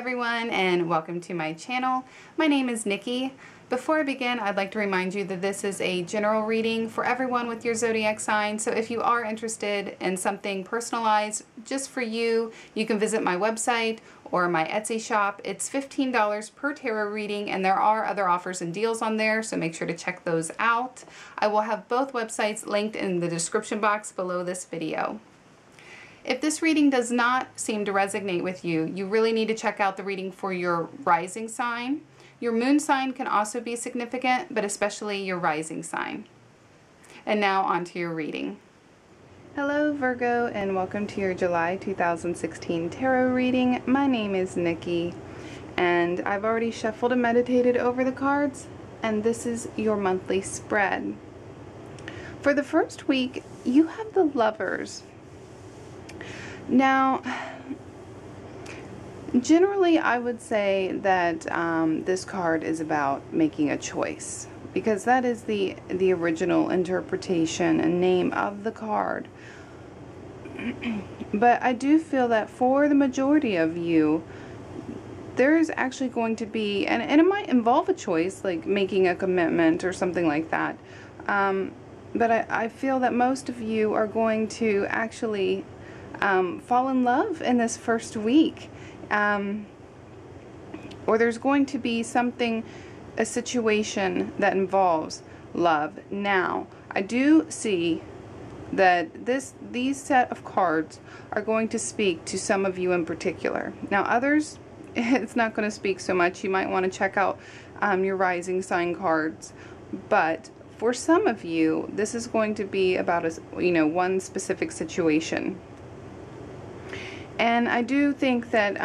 everyone, and welcome to my channel. My name is Nikki. Before I begin, I'd like to remind you that this is a general reading for everyone with your zodiac sign. So if you are interested in something personalized just for you, you can visit my website or my Etsy shop. It's $15 per tarot reading, and there are other offers and deals on there, so make sure to check those out. I will have both websites linked in the description box below this video. If this reading does not seem to resonate with you, you really need to check out the reading for your rising sign. Your moon sign can also be significant, but especially your rising sign. And now on to your reading. Hello Virgo, and welcome to your July 2016 tarot reading. My name is Nikki, and I've already shuffled and meditated over the cards, and this is your monthly spread. For the first week, you have the Lovers. Now, generally I would say that this card is about making a choice, because that is the original interpretation and name of the card. But I do feel that for the majority of you, there is actually going to be, and it might involve a choice, like making a commitment or something like that. But I feel that most of you are going to actually fall in love in this first week, or there's going to be a situation that involves love. Now, I do see that these set of cards are going to speak to some of you in particular. Now, others, it's not going to speak so much. You might want to check out your rising sign cards, but for some of you, this is going to be about one specific situation. And I do think that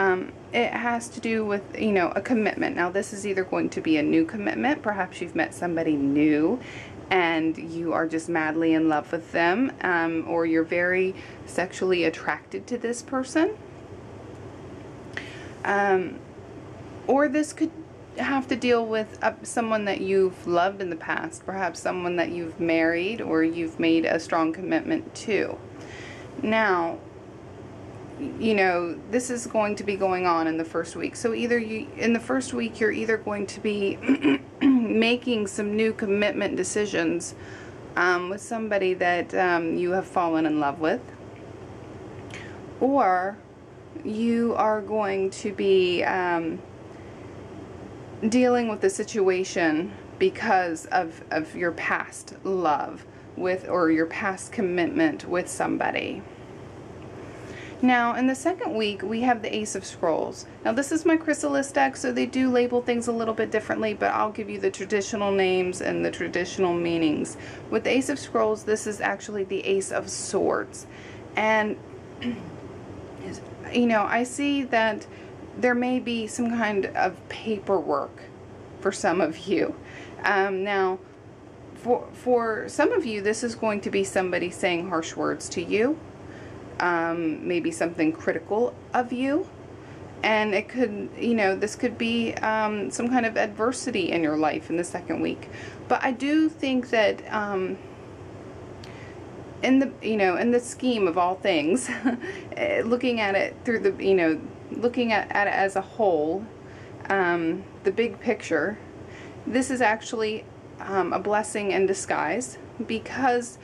it has to do with, a commitment. Now, this is either going to be a new commitment. Perhaps you've met somebody new and you are just madly in love with them, or you're very sexually attracted to this person. Or this could have to deal with someone that you've loved in the past, perhaps someone that you've married or you've made a strong commitment to. Now, this is going to be going on in the first week. So in the first week, you're either going to be making some new commitment decisions with somebody that you have fallen in love with, or you are going to be dealing with the situation because of your past love or your past commitment with somebody. Now, in the second week, we have the Ace of Scrolls. Now, this is my chrysalis deck, so they do label things a little bit differently, but I'll give you the traditional names and the traditional meanings. With the Ace of Scrolls, this is actually the Ace of Swords. And, I see that there may be some kind of paperwork for some of you. Now, for some of you, this is going to be somebody saying harsh words to you. Maybe something critical of you, and it could, this could be some kind of adversity in your life in the second week. But I do think that in the scheme of all things, looking at it through the, looking at it as a whole, the big picture, this is actually a blessing in disguise, because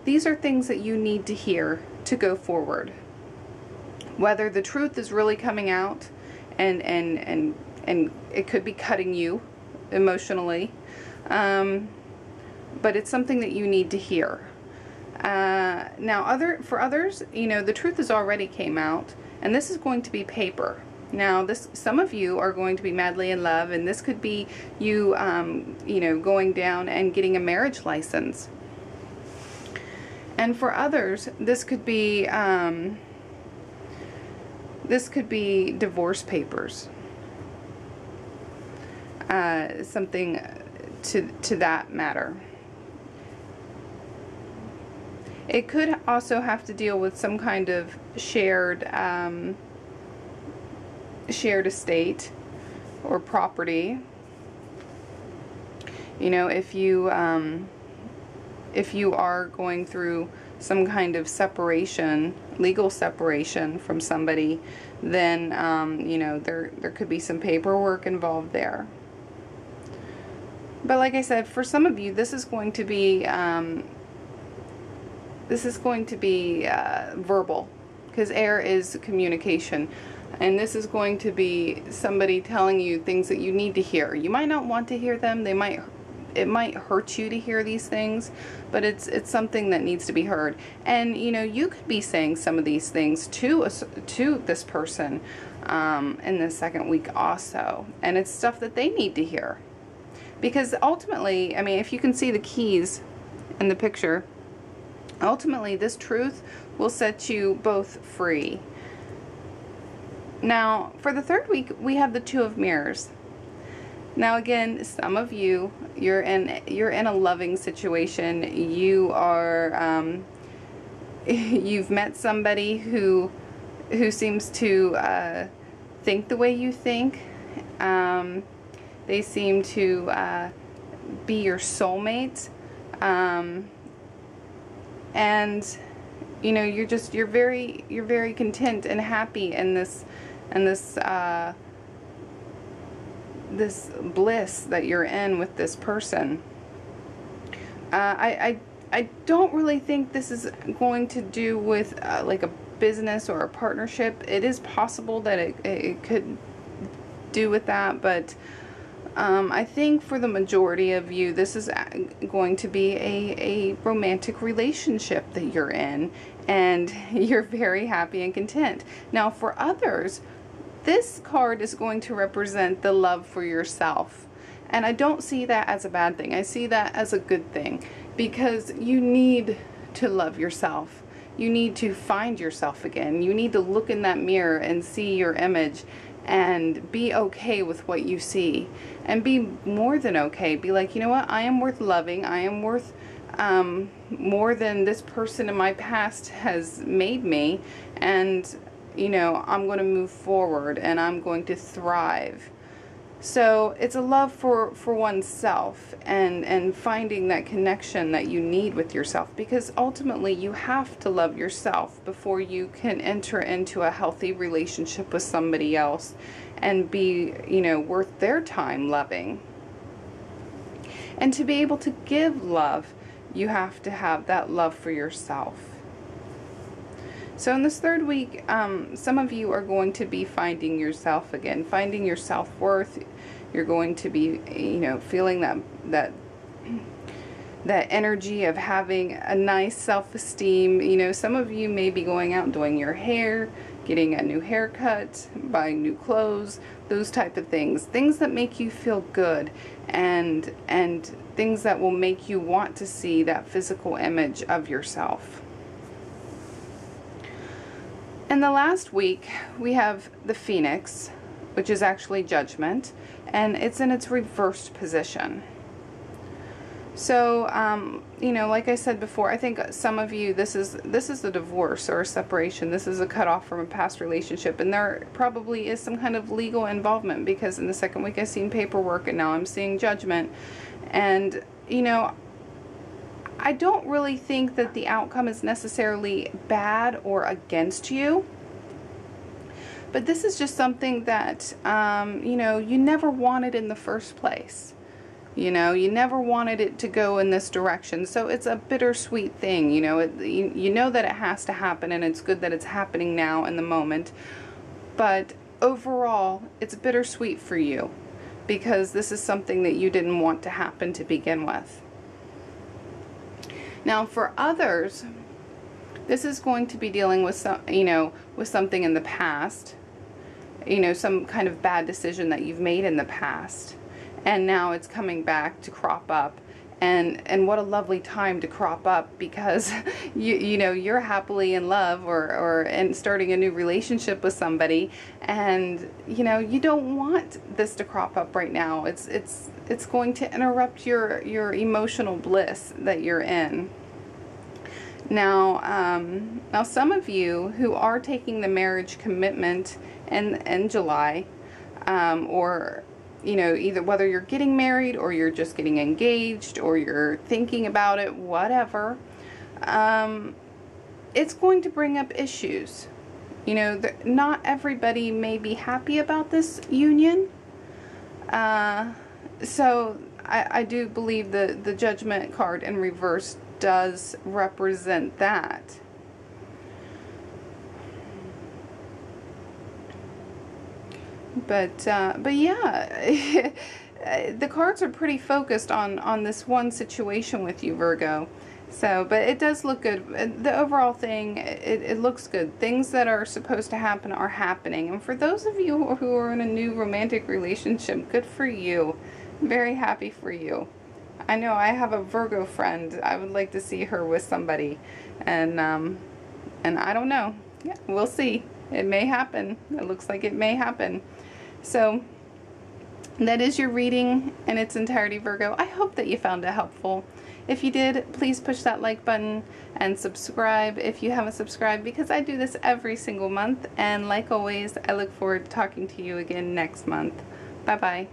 these are things that you need to hear to go forward. Whether the truth is really coming out and it could be cutting you emotionally, but it's something that you need to hear. Now, for others, the truth has already came out, and this is going to be paper. Now, some of you are going to be madly in love, and this could be you, going down and getting a marriage license. And for others, this could be divorce papers, something to that matter. It could also have to deal with some kind of shared estate or property. If you are going through some kind of separation, legal separation from somebody, then, you know, there could be some paperwork involved there. But like I said, for some of you, this is going to be verbal, because air is communication. And this is going to be somebody telling you things that you need to hear. You might not want to hear them. It might hurt you to hear these things, but it's something that needs to be heard. And you know, you could be saying some of these things to this person in the second week also, and it's stuff that they need to hear. Because ultimately, I mean, if you can see the keys in the picture, ultimately this truth will set you both free. Now, for the third week, we have the Two of Mirrors. Now again, some of you, you're in a loving situation. You are, you've met somebody who seems to think the way you think. They seem to be your soulmate, and you know, you're very content and happy in this this bliss that you're in with this person. I don't really think this is going to do with like a business or a partnership. It is possible that it could do with that, but I think for the majority of you, this is going to be a romantic relationship that you're in, and you're very happy and content. Now for others, this card is going to represent the love for yourself. And I don't see that as a bad thing. I see that as a good thing, because you need to love yourself. You need to find yourself again. You need to look in that mirror and see your image and be okay with what you see, and be more than okay. Be like, you know what, I am worth loving. I am worth more than this person in my past has made me, and you know, I'm going to move forward and I'm going to thrive. So it's a love for oneself, and finding that connection that you need with yourself, because ultimately you have to love yourself before you can enter into a healthy relationship with somebody else and be, you know, worth their time loving. And to be able to give love, you have to have that love for yourself. So in this third week, some of you are going to be finding yourself again, finding your self-worth. You're going to be, you know, feeling that energy of having a nice self-esteem. You know, some of you may be going out and doing your hair, getting a new haircut, buying new clothes, those type of things. Things that make you feel good, and things that will make you want to see that physical image of yourself. In the last week, we have the Phoenix, which is actually Judgment, and it's in its reversed position. So, you know, like I said before, I think some of you, this is a divorce or a separation. This is a cutoff from a past relationship, and there probably is some kind of legal involvement, because in the second week I've seen paperwork, and now I'm seeing Judgment. And, you know, I don't really think that the outcome is necessarily bad or against you, but this is just something that, you know, you never wanted in the first place. You know, you never wanted it to go in this direction, so it's a bittersweet thing. You know, you know that it has to happen, and it's good that it's happening now in the moment, but overall, it's bittersweet for you, because this is something that you didn't want to happen to begin with. Now for others, this is going to be dealing with some, you know, with something in the past, you know, some kind of bad decision that you've made in the past, and now it's coming back to crop up. And what a lovely time to crop up, because you know, you're happily in love and starting a new relationship with somebody, and you know, you don't want this to crop up right now. It's going to interrupt your emotional bliss that you're in. Now, now some of you who are taking the marriage commitment in July, or you know, either whether you're getting married or you're just getting engaged or you're thinking about it, whatever, it's going to bring up issues. You know, not everybody may be happy about this union. So I do believe the Judgment card in reverse does represent that. But yeah, the cards are pretty focused on this one situation with you, Virgo. So, but it does look good. The overall thing, it looks good. Things that are supposed to happen are happening. And for those of you who are in a new romantic relationship, good for you. I'm very happy for you. I know I have a Virgo friend. I would like to see her with somebody. And I don't know. Yeah, we'll see. It may happen. It looks like it may happen. So, that is your reading in its entirety, Virgo. I hope that you found it helpful. If you did, please push that like button and subscribe if you haven't subscribed, because I do this every single month. And like always, I look forward to talking to you again next month. Bye-bye.